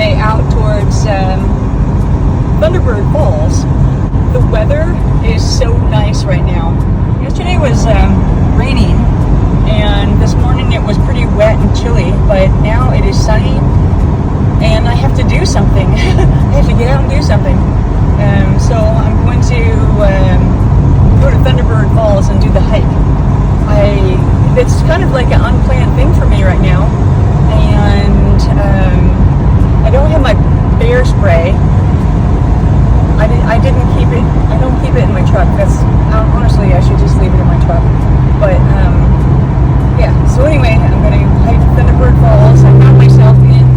way out towards Thunderbird Falls. The weather is so nice right now. Yesterday was raining, and this morning it was pretty wet and chilly, but now it is sunny, and I have to do something. I have to get out and do something. So I'm going to go to Thunderbird Falls and do the hike. It's kind of like an unplanned thing for me right now, and I don't have my bear spray. I didn't keep it. I don't keep it in my truck. Honestly, I should just leave it in my truck. But yeah. So anyway, I'm going to hike Thunderbird Falls. I found myself in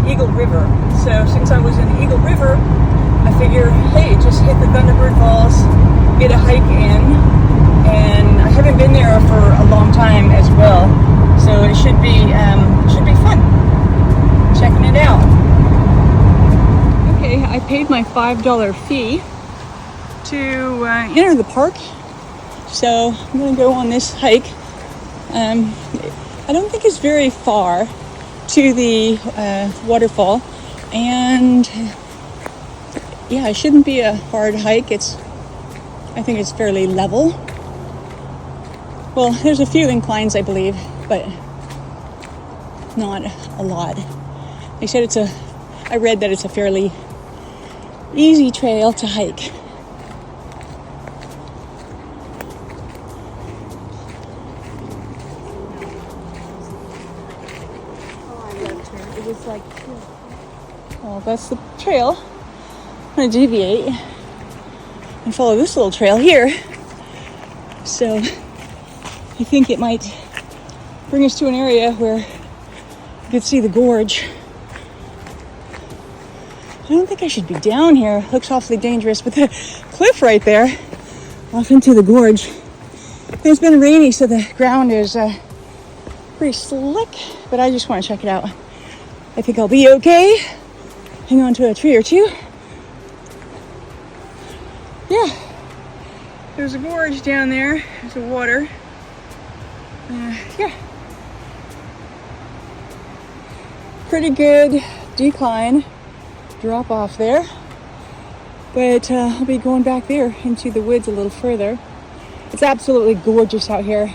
Eagle River. So since I was in Eagle River, I figure, hey, just hit the Thunderbird Falls, get a hike in, and I haven't been there for a long time as well. So it should be fun. Checking it out. Okay, I paid my $5 fee to enter the park, so I'm gonna go on this hike. I don't think it's very far to the waterfall, and yeah, it shouldn't be a hard hike. I think it's fairly level. Well, there's a few inclines, I believe, but not a lot. They said I read that it's a fairly easy trail to hike. Well, that's the trail. I'm going to deviate and follow this little trail here. So I think it might bring us to an area where you could see the gorge. I don't think I should be down here. It looks awfully dangerous, but the cliff right there off into the gorge. It's been rainy, so the ground is pretty slick, but I just want to check it out. I think I'll be okay. Hang on to a tree or two. Yeah, there's a gorge down there. There's the water. Yeah, pretty good decline drop off there, but I'll be going back there into the woods a little further. It's absolutely gorgeous out here.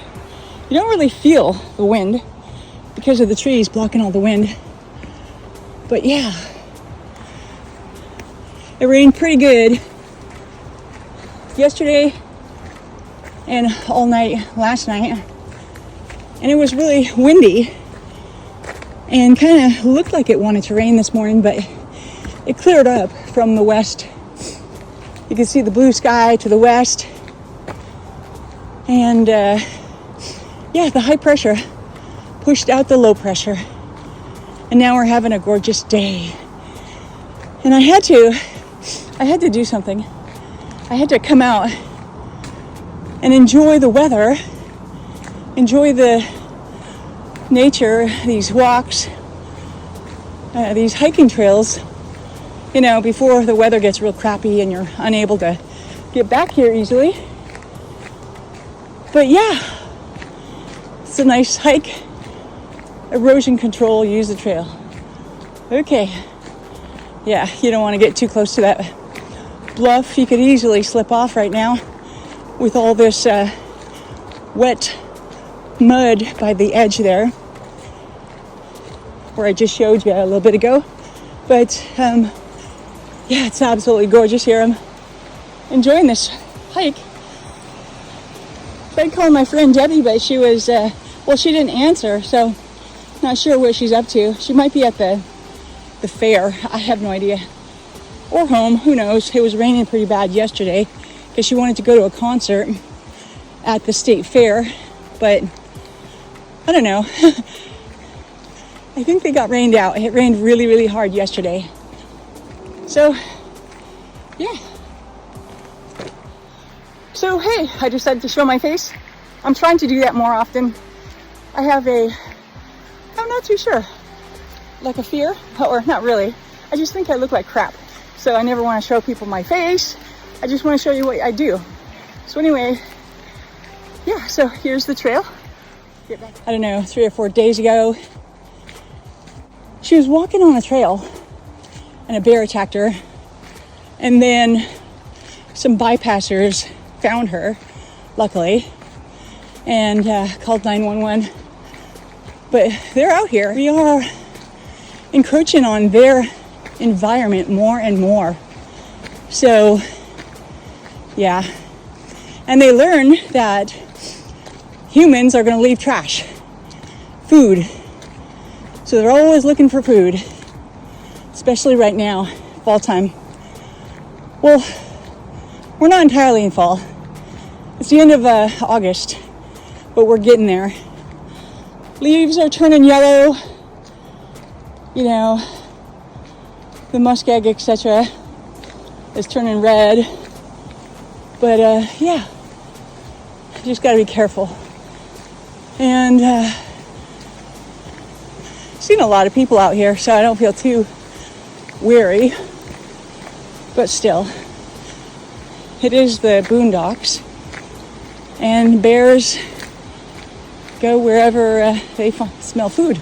You don't really feel the wind because of the trees blocking all the wind, but yeah, it rained pretty good yesterday and all night last night, and it was really windy and kind of looked like it wanted to rain this morning, but it cleared up from the west. You can see the blue sky to the west, and yeah, the high pressure pushed out the low pressure, and now we're having a gorgeous day. And I had to do something. I had to come out and enjoy the weather, enjoy the nature, these walks, these hiking trails, you know, before the weather gets real crappy and you're unable to get back here easily. But yeah, it's a nice hike. Erosion control, use the trail. Okay. Yeah, you don't want to get too close to that bluff. You could easily slip off right now with all this wet mud by the edge there, where I just showed you a little bit ago. But yeah, it's absolutely gorgeous here. I'm enjoying this hike. I called my friend Debbie, but she was she didn't answer, so not sure what she's up to. She might be at the fair. I have no idea. Or home, who knows. It was raining pretty bad yesterday because she wanted to go to a concert at the state fair, but I don't know. I think they got rained out. It rained really, really hard yesterday. So, yeah. So, hey, I decided to show my face. I'm trying to do that more often. I have I'm not too sure, like a fear, or not really. I just think I look like crap. So I never want to show people my face. I just want to show you what I do. So anyway, yeah, so here's the trail. I don't know, 3 or 4 days ago, she was walking on a trail and a bear attacked her. And then some bypassers found her, luckily, and called 911. But they're out here. We are encroaching on their environment more and more. So, yeah. And they learn that humans are going to leave trash, food. So they're always looking for food, especially right now, fall time. Well, we're not entirely in fall. It's the end of August, but we're getting there. Leaves are turning yellow, you know, the muskeg, etc. is turning red. But yeah, you just gotta be careful. And seen a lot of people out here, so I don't feel too weary. But still, it is the boondocks, and bears go wherever they smell food.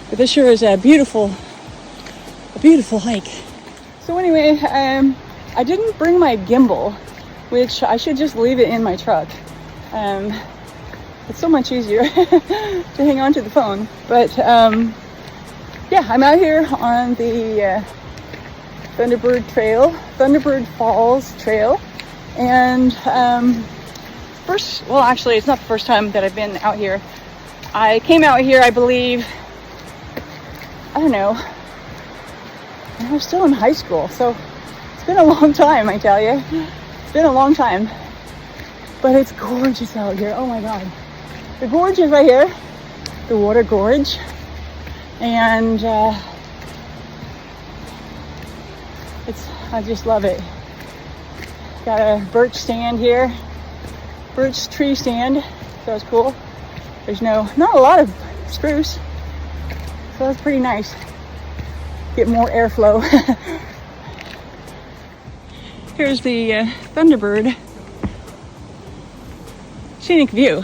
But this sure is a beautiful hike. So anyway, I didn't bring my gimbal, which I should just leave it in my truck. It's so much easier to hang on to the phone. But yeah, I'm out here on the Thunderbird Falls trail. And actually, it's not the first time that I've been out here. I came out here, I believe, I don't know, I was still in high school, so it's been a long time, I tell you. It's been a long time. But it's gorgeous out here. Oh my God. The gorge is right here, the water gorge. And I just love it. Got a birch stand here, birch tree stand, so it's cool. There's not a lot of spruce, so that's pretty nice. Get more airflow. Here's the Thunderbird scenic view.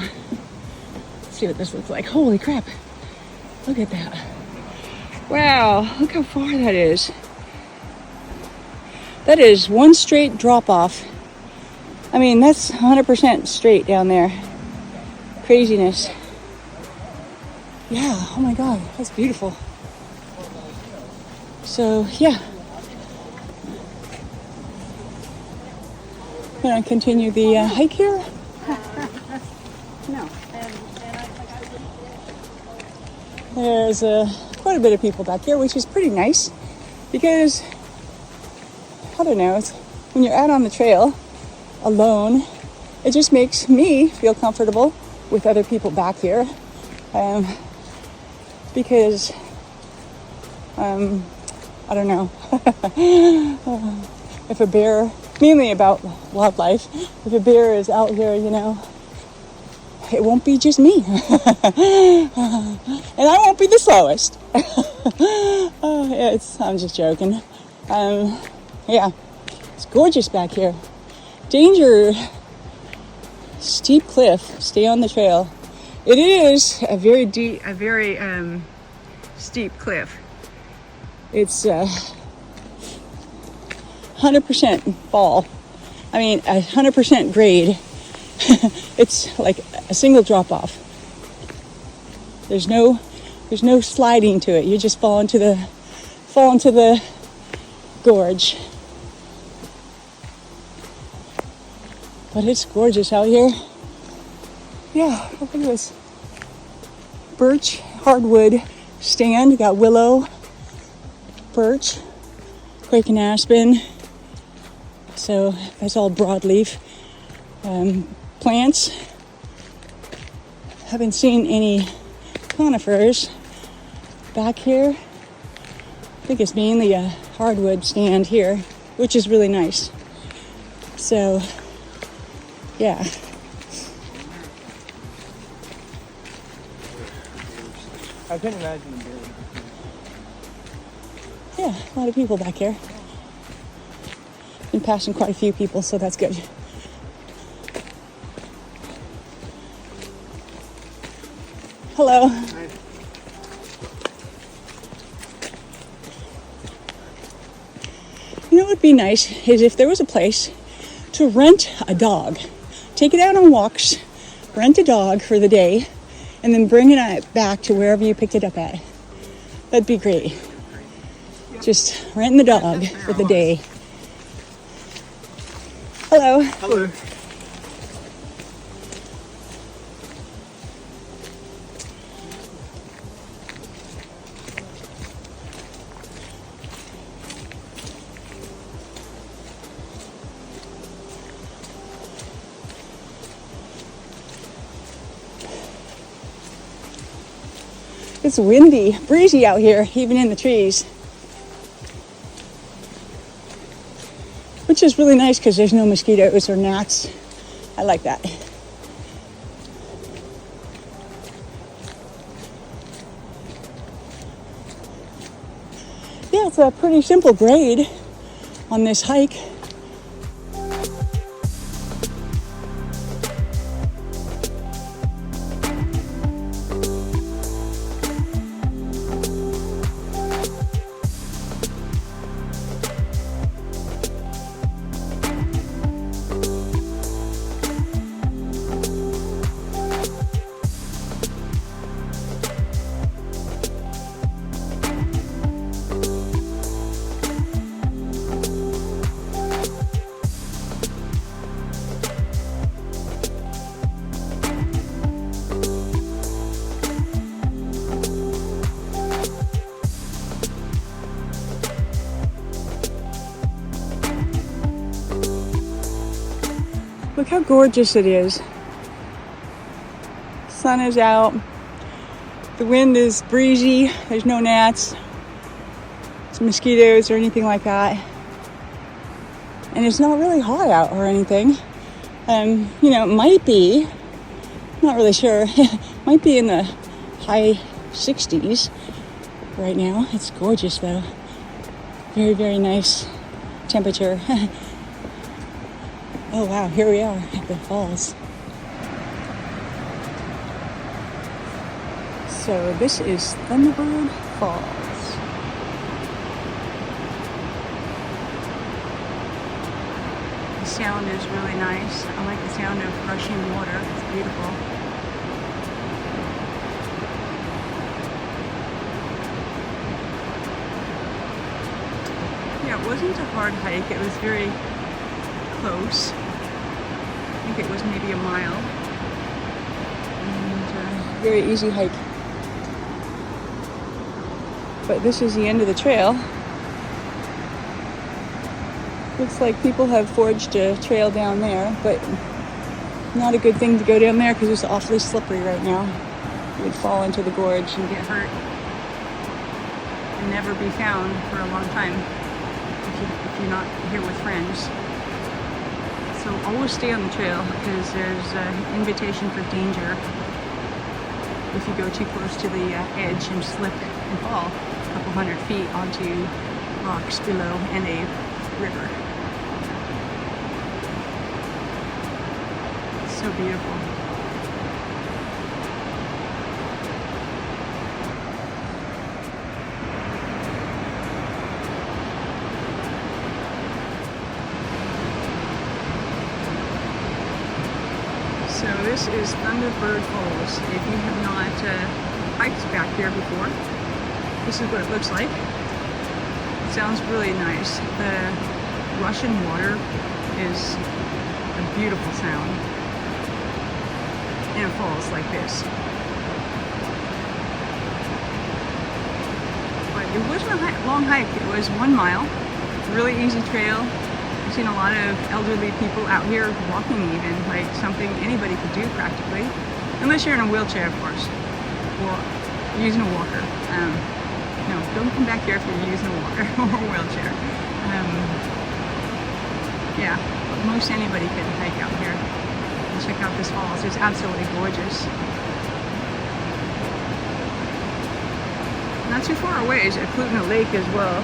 Let's see what this looks like. Holy crap. Look at that. Wow, look how far that is. That is one straight drop off. I mean, that's 100% straight down there. Craziness. Yeah, oh my God, that's beautiful. So, yeah. I'm gonna continue the hike here. No. There's quite a bit of people back here, which is pretty nice because, I don't know, it's, when you're out on the trail alone, it just makes me feel comfortable with other people back here. Because, I don't know, if a bear, mainly about wildlife, if a bear is out here, you know, it won't be just me. And I won't be the slowest. I'm just joking. Yeah, it's gorgeous back here. Danger, steep cliff, stay on the trail. It is a very steep cliff. It's 100% fall. I mean, 100% grade. It's like a single drop off. There's no sliding to it. You just fall into the gorge. But it's gorgeous out here. Yeah, look at this. Birch, hardwood stand. You got willow, birch, quake and aspen. So that's all broadleaf plants. Haven't seen any conifers back here. I think it's mainly a hardwood stand here, which is really nice. So, yeah. I couldn't imagine the bear. Yeah, a lot of people back here. Been passing quite a few people, so that's good. Hello. Hi. would be nice is if there was a place to rent a dog. Take it out on walks, rent a dog for the day, and then bring it back to wherever you picked it up at. That'd be great. Just renting the dog for the day. Hello. Hello. It's windy, breezy out here, even in the trees. Which is really nice because there's no mosquitoes or gnats. I like that. Yeah, it's a pretty simple grade on this hike. Look how gorgeous it is. Sun is out. The wind is breezy. There's no gnats, some mosquitoes or anything like that. And it's not really hot out or anything. It might be, not really sure, might be in the high 60s right now. It's gorgeous though. Very, very nice temperature. Oh wow, here we are at the falls. So this is Thunderbird Falls. The sound is really nice. I like the sound of rushing water. It's beautiful. Yeah, it wasn't a hard hike. It was very close. I think it was maybe a mile. And very easy hike. But this is the end of the trail. Looks like people have forged a trail down there, but not a good thing to go down there because it's awfully slippery right now. You would fall into the gorge and get hurt and never be found for a long time if you're not here with friends. So always stay on the trail because there's an invitation for danger if you go too close to the edge and slip and fall a couple hundred feet onto rocks below and a river. It's so beautiful. So this is Thunderbird Falls. If you have not hiked back here before, this is what it looks like. It sounds really nice. The rushing water is a beautiful sound in falls like this. But it wasn't a long hike. It was 1 mile. Really easy trail. I've seen a lot of elderly people out here walking even, like something anybody could do practically. Unless you're in a wheelchair, of course, or using a walker. No, don't come back here if you're using a walker or a wheelchair. Yeah, but most anybody can hike out here and check out this falls. It's absolutely gorgeous. Not too far away is Eklutna Lake as well.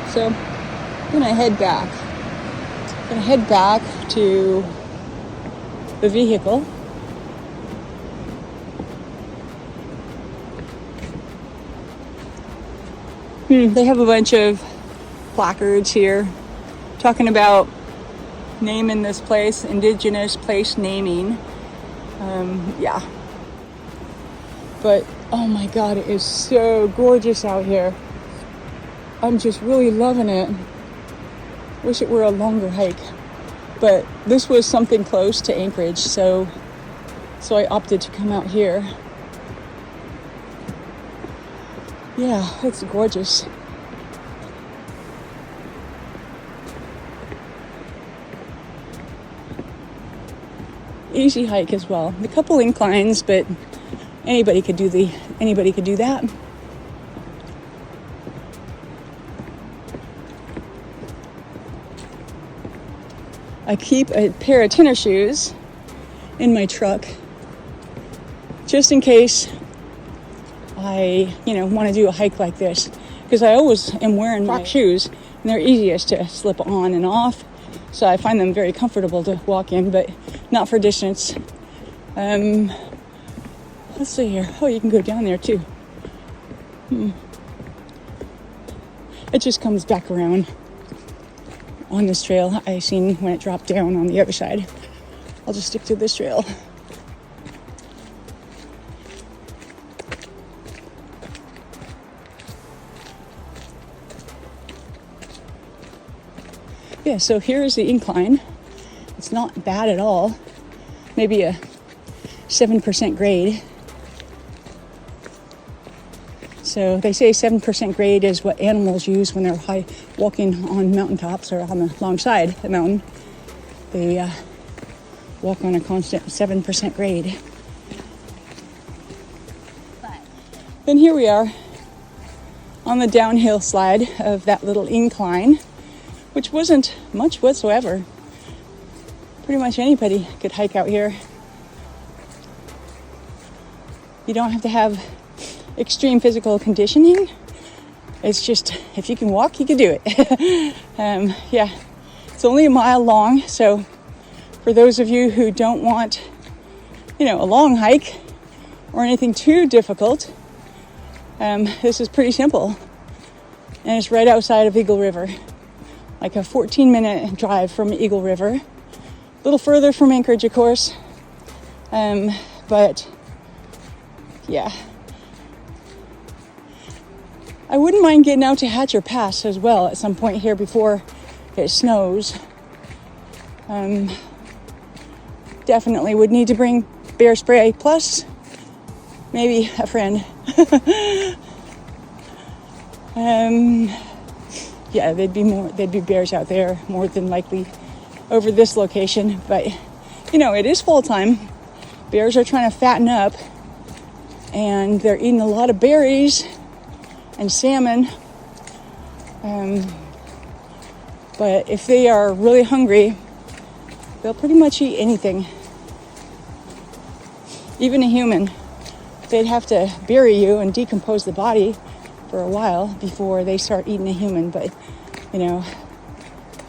So I'm gonna head back. I'm gonna head back to the vehicle. They have a bunch of placards here talking about naming this place, indigenous place naming. Yeah. But oh my god, it is so gorgeous out here. I'm just really loving it. Wish it were a longer hike. But this was something close to Anchorage, so I opted to come out here. Yeah, it's gorgeous. Easy hike as well. A couple inclines, but anybody could do that. I keep a pair of tennis shoes in my truck just in case I, want to do a hike like this, because I always am wearing my shoes and they're easiest to slip on and off. So I find them very comfortable to walk in, but not for distance. Let's see here. Oh, you can go down there too. It just comes back around on this trail I seen when it dropped down on the other side. I'll just stick to this trail. Yeah, so here's the incline. It's not bad at all. Maybe a 7% grade. So they say 7% grade is what animals use when they're walking on mountaintops or on the long side of the mountain. They walk on a constant 7% grade. Then here we are on the downhill slide of that little incline, which wasn't much whatsoever. Pretty much anybody could hike out here. You don't have to have extreme physical conditioning. It's just, if you can walk, you can do it. Yeah, it's only a mile long, so for those of you who don't want, a long hike or anything too difficult, this is pretty simple. And it's right outside of Eagle River, like a 14-minute drive from Eagle River. A little further from Anchorage, of course. But yeah. I wouldn't mind getting out to Hatcher Pass as well at some point here before it snows. Definitely would need to bring bear spray, plus maybe a friend. Yeah, there'd be bears out there more than likely over this location, but it is fall time. Bears are trying to fatten up and they're eating a lot of berries and salmon. But if they are really hungry, they'll pretty much eat anything. Even a human. They'd have to bury you and decompose the body for a while before they start eating a human. But,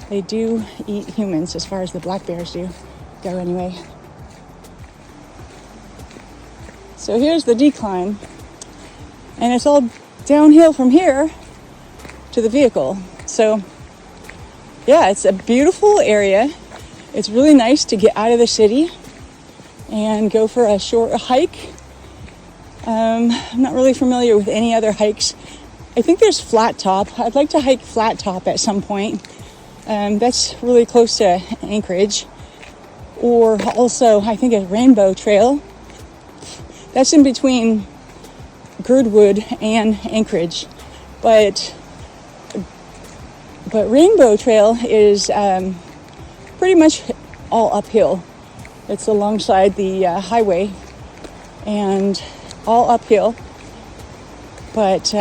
they do eat humans as far as the black bears go anyway. So here's the decline. And it's all downhill from here to the vehicle. So yeah, it's a beautiful area. It's really nice to get out of the city and go for a short hike. I'm not really familiar with any other hikes. I think there's Flat Top. I'd like to hike Flat Top at some point. That's really close to Anchorage. Or also, I think, a Rainbow Trail. That's in between Girdwood and Anchorage. But Rainbow Trail is pretty much all uphill. It's alongside the highway and all uphill. But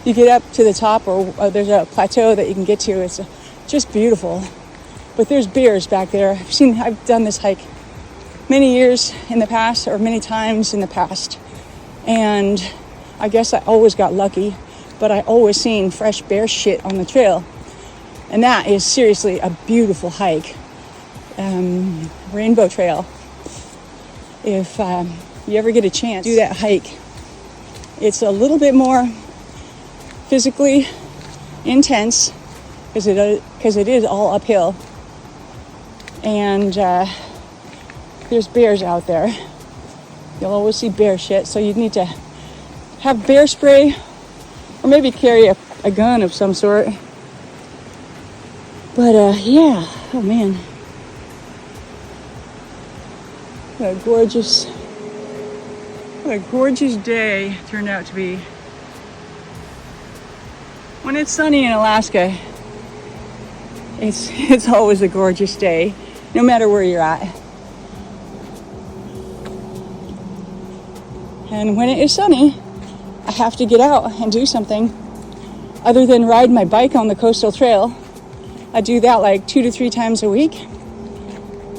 you get up to the top, or there's a plateau that you can get to. It's just beautiful. But there's bears back there. I've done this hike many years in the past, or many times in the past. And I guess I always got lucky, but I always seen fresh bear shit on the trail. And that is seriously a beautiful hike. Rainbow Trail. If you ever get a chance, do that hike. It's a little bit more physically intense because it is all uphill, and there's bears out there. You'll always see bear shit, so you need to have bear spray or maybe carry a gun of some sort. But yeah, oh man, what a gorgeous day turned out to be. When it's sunny in Alaska, it's always a gorgeous day, no matter where you're at. And when it is sunny, I have to get out and do something other than ride my bike on the coastal trail. I do that like 2 to 3 times a week.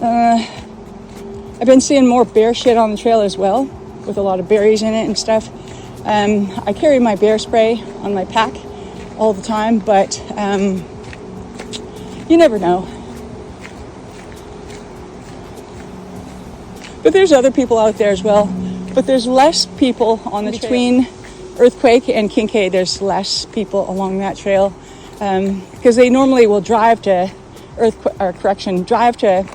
I've been seeing more bear shit on the trail as well, with a lot of berries in it and stuff. I carry my bear spray on my pack all the time, but you never know. But there's other people out there as well. But there's less people on the between Earthquake and Kincaid. There's less people along that trail because they normally will drive to drive to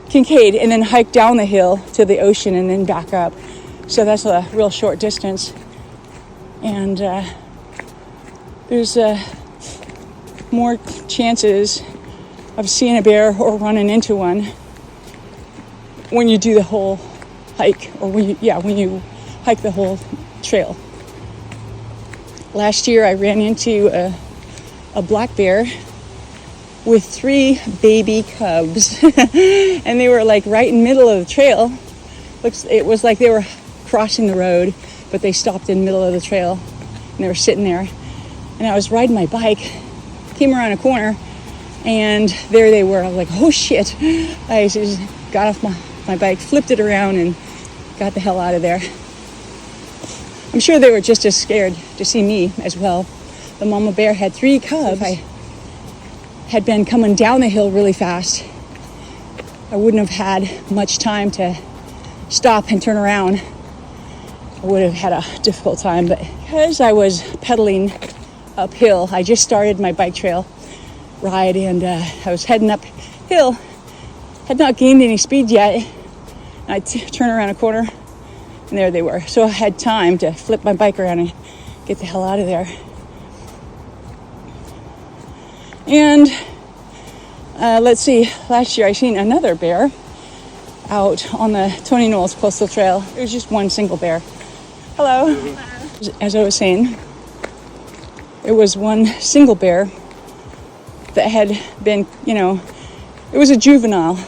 Kincaid and then hike down the hill to the ocean and then back up. So that's a real short distance. And there's more chances of seeing a bear or running into one when you do the whole hike, or when you hike the whole trail. Last year I ran into a black bear with 3 baby cubs and they were like right in the middle of the trail. It was like they were crossing the road, but they stopped in the middle of the trail and they were sitting there. And I was riding my bike, came around a corner, and there they were. I was like, oh shit. I just got off my bike, flipped it around, and got the hell out of there. I'm sure they were just as scared to see me as well. The mama bear had 3 cubs. I had been coming down the hill really fast. I wouldn't have had much time to stop and turn around. I would have had a difficult time, but because I was pedaling uphill, I just started my bike trail ride, and I was heading uphill, had not gained any speed yet. I turn around a corner, and there they were. So I had time to flip my bike around and get the hell out of there. And let's see, last year I seen another bear out on the Tony Knowles Coastal Trail. It was just one single bear. Hello. As I was saying, it was one single bear that had been, it was a juvenile.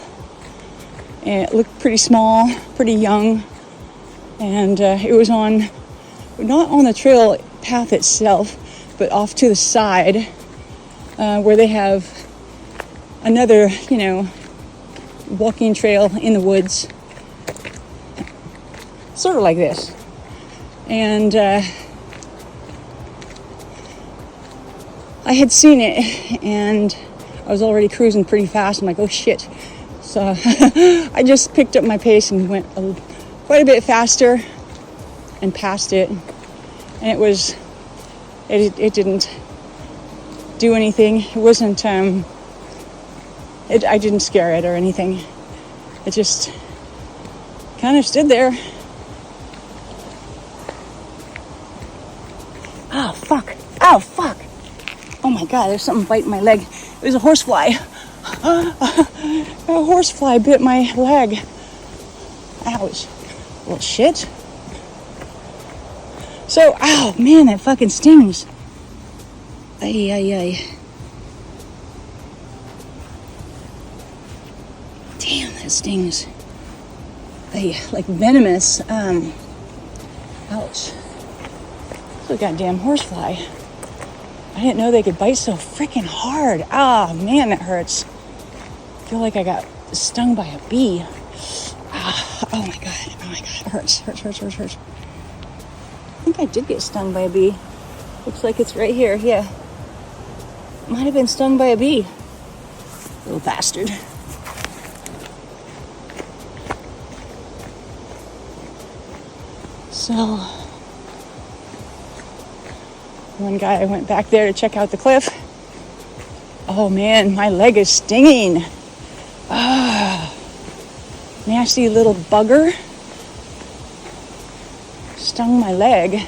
And it looked pretty small, pretty young. And it was not on the trail path itself, but off to the side where they have another, walking trail in the woods. Sort of like this. And I had seen it, and I was already cruising pretty fast. I'm like, oh shit. So I just picked up my pace and went quite a bit faster and passed it. And it didn't do anything. It wasn't, I didn't scare it or anything. It just kind of stood there. Oh, fuck. Oh, fuck. Oh my God, there's something biting my leg. It was a horsefly. A horsefly bit my leg. Ouch. Well, shit. So, ow, man, that fucking stings. Ay, ay, ay. Damn, that stings. Ay, like venomous. Ouch. It's a goddamn horsefly. I didn't know they could bite so freaking hard. Ah, man, that hurts. I feel like I got stung by a bee. Ah, oh my God. It hurts. I think I did get stung by a bee. Looks like it's right here, yeah. Might have been stung by a bee. Little bastard. So, One guy went back there to check out the cliff. Oh man, my leg is stinging. Ah, nasty little bugger. Stung my leg.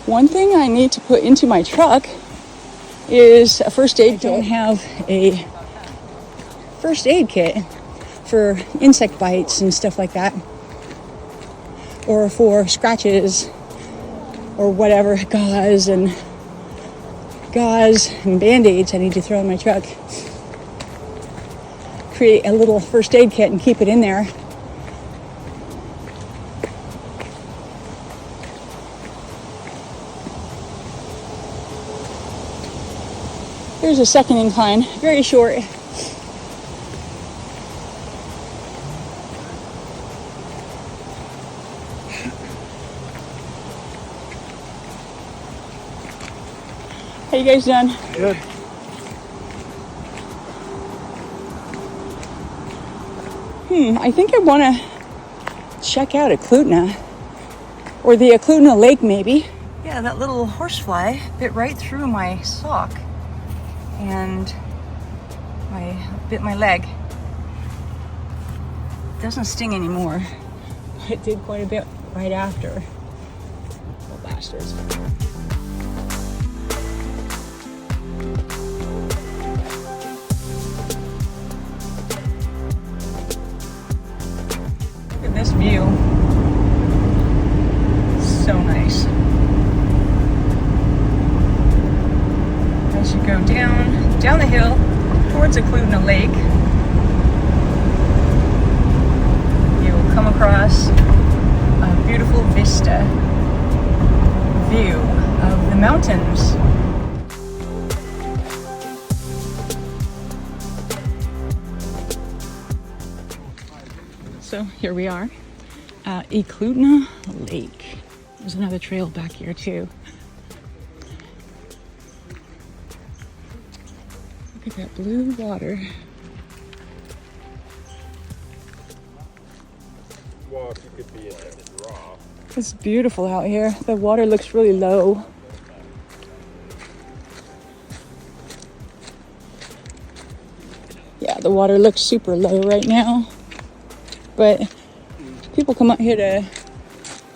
One thing I need to put into my truck is a first aid kit. I don't have a first aid kit for insect bites and stuff like that, or for scratches or whatever, gauze and band-aids I need to throw in my truck. Create a little first aid kit and keep it in there. There's a second incline, very short. How you guys doing? Good. I think I want to check out Eklutna, or the Eklutna Lake maybe. Yeah, that little horsefly bit right through my sock and bit my leg. It doesn't sting anymore, but it did quite a bit right after. Little bastards. Look at this view. So nice. As you go down the hill towards Eklutna Lake, you will come across a beautiful vista view of the mountains. So here we are at Eklutna Lake. There's another trail back here too. Look at that blue water. Well, if you could be in the draw. It's beautiful out here. The water looks really low. Yeah, the water looks super low right now. But people come out here to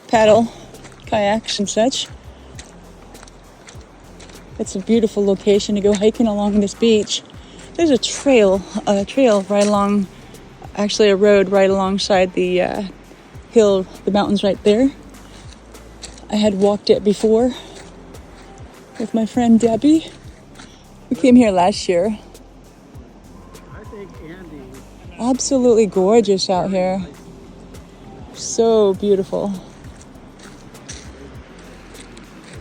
paddle, kayaks and such. It's a beautiful location to go hiking along this beach. There's a trail right along, actually a road right alongside the hill, the mountains right there. I had walked it before with my friend Debbie. We came here last year. I think Andy. Absolutely gorgeous out here. So beautiful.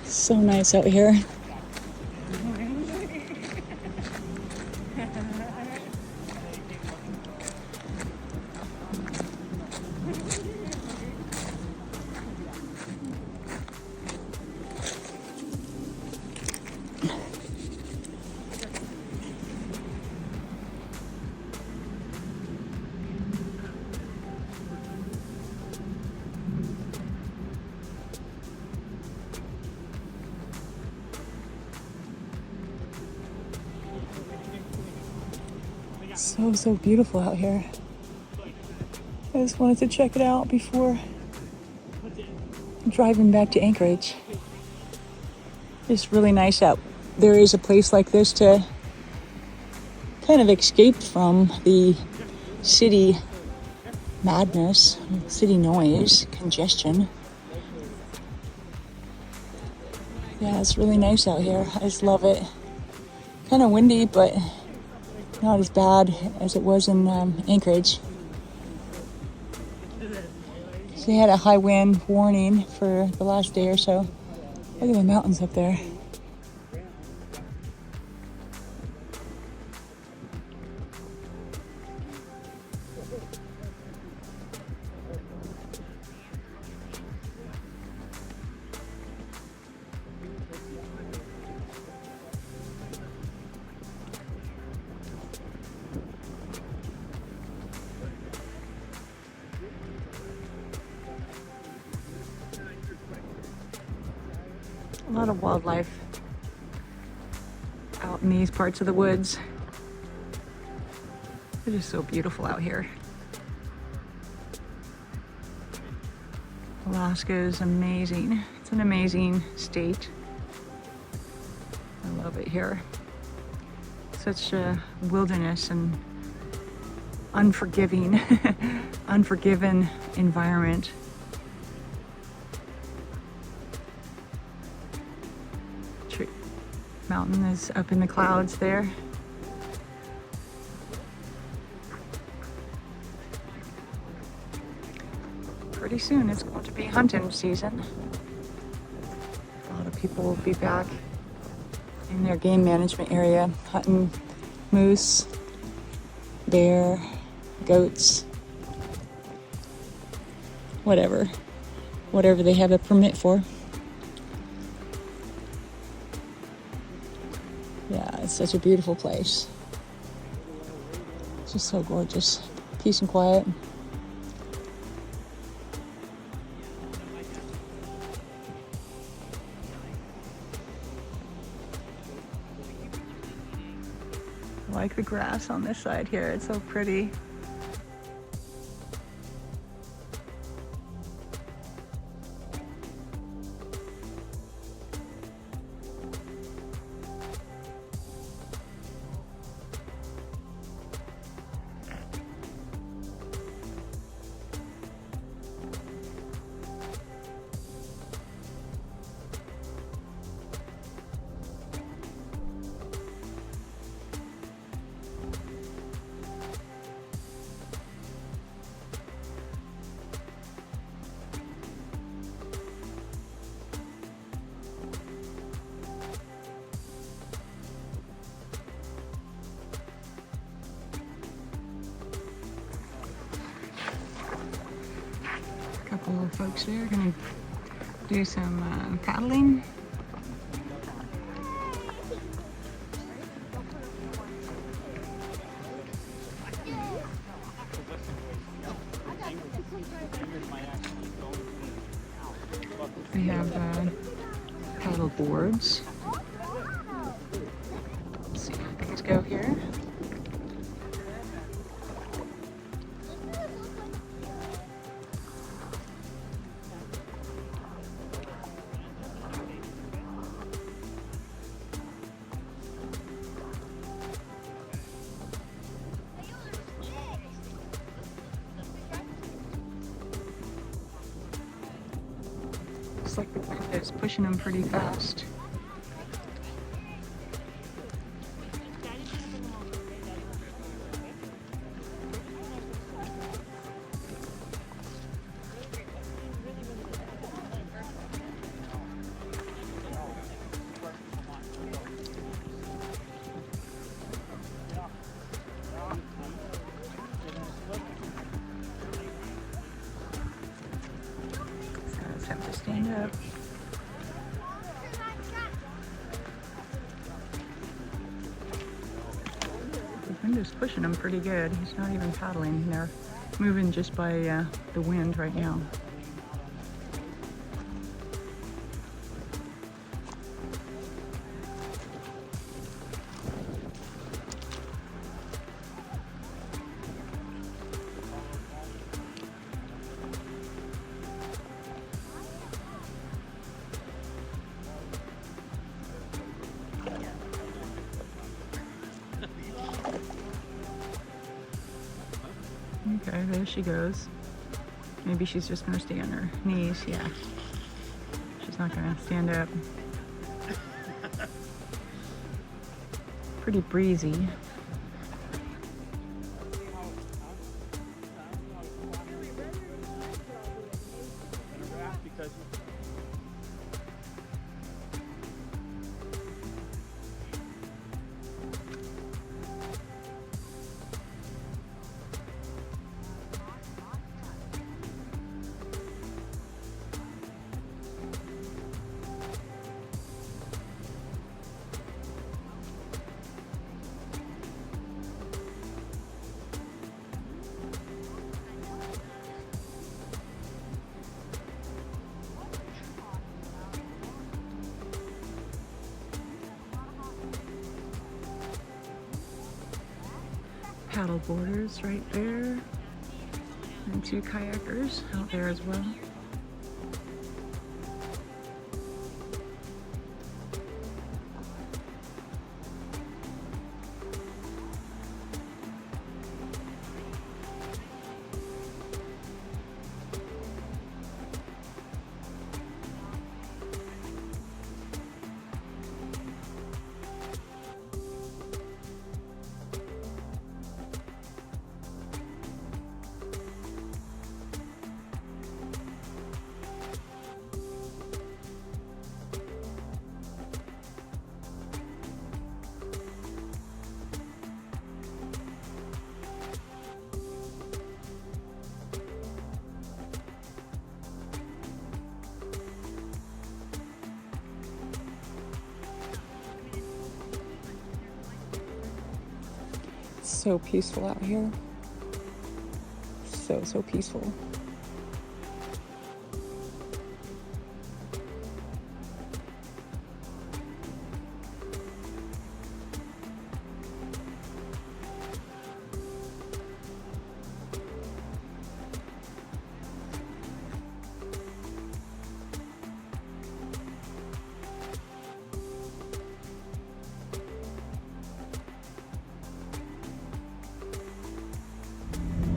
So nice out here. So beautiful out here. I just wanted to check it out before driving back to Anchorage. It's really nice out. There is a place like this to kind of escape from the city madness, city noise, congestion. Yeah, it's really nice out here. I just love it. Kind of windy, but not as bad as it was in Anchorage. So they had a high wind warning for the last day or so. Look at the mountains up there. A lot of wildlife out in these parts of the woods. It is so beautiful out here. Alaska is amazing. It's an amazing state. I love it here. Such a wilderness and unforgiving, unforgiven environment. Mountain is up in the clouds there. Pretty soon it's going to be hunting season. A lot of people will be back in their game management area hunting moose, bear, goats, whatever they have a permit for. Yeah, it's such a beautiful place. It's just so gorgeous. Peace and quiet. I like the grass on this side here. It's so pretty. Couple of folks there are gonna do some paddling. We have paddle boards. Let's see how things go here. Looks like the wind is pushing them pretty fast. Let's have to stand up. The wind is pushing him pretty good. He's not even paddling. They're moving just by the wind right now. Okay, there she goes. Maybe she's just gonna stay on her knees, yeah. She's not gonna stand up. Pretty breezy. paddle boarders right there, and 2 kayakers out there as well. So peaceful out here. So peaceful.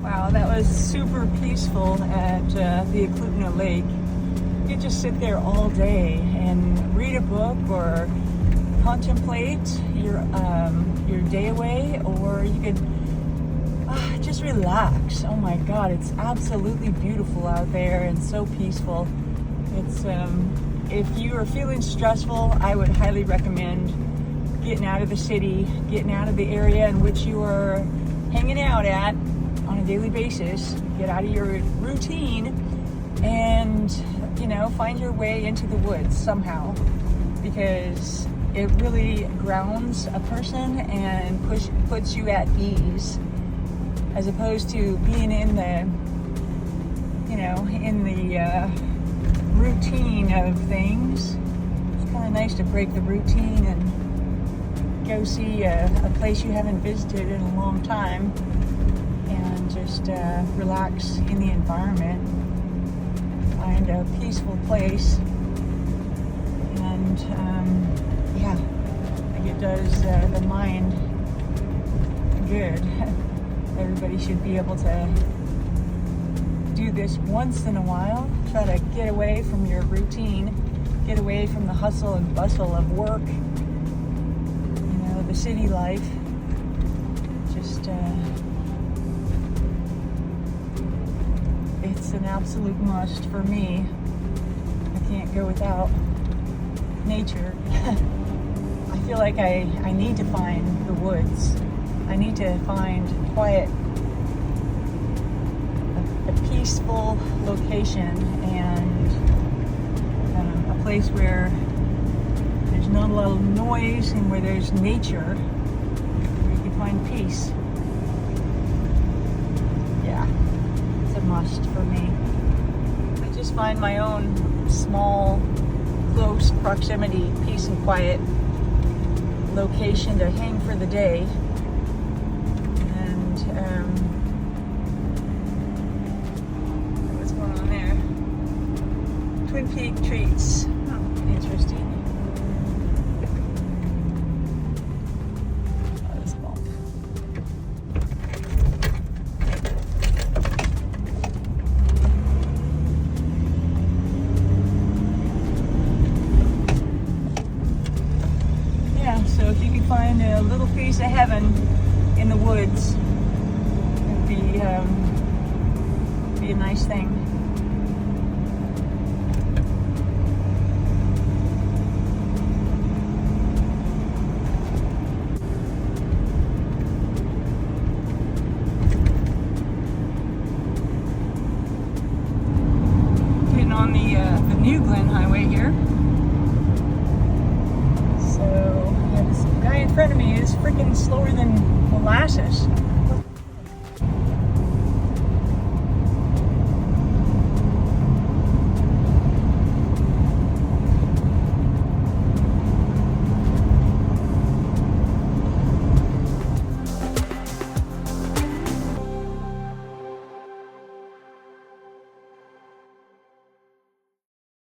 Wow, that was super peaceful at the Eklutna Lake. You could just sit there all day and read a book or contemplate your day away, or you could just relax. Oh my God, it's absolutely beautiful out there and so peaceful. It's if you are feeling stressful, I would highly recommend getting out of the city, getting out of the area in which you are hanging out at on a daily basis. Get out of your routine and, you know, find your way into the woods somehow, because it really grounds a person and puts you at ease, as opposed to being in the, you know, in the routine of things. It's kind of nice to break the routine and go see a place you haven't visited in a long time, and just relax in the environment, find a peaceful place, and yeah, I think it does the mind good. Everybody should be able to do this once in a while. Try to get away from your routine, get away from the hustle and bustle of work, you know, the city life. Just it's an absolute must for me. I can't go without nature. I feel like I need to find the woods. I need to find quiet, a peaceful location, and a place where there's not a lot of noise and where there's nature, where you can find peace. Yeah, it's a must for me. I just find my own small, close proximity, peace and quiet location to hang for the day. And what's going on there? Twin Peak treats. Oh, interesting. Oh, this bump. Yeah, so if you could find a little piece of heaven in the woods, it'd be a nice thing. Getting on the new Glen Highway here. So yeah, this guy in front of me is freaking slower than molasses.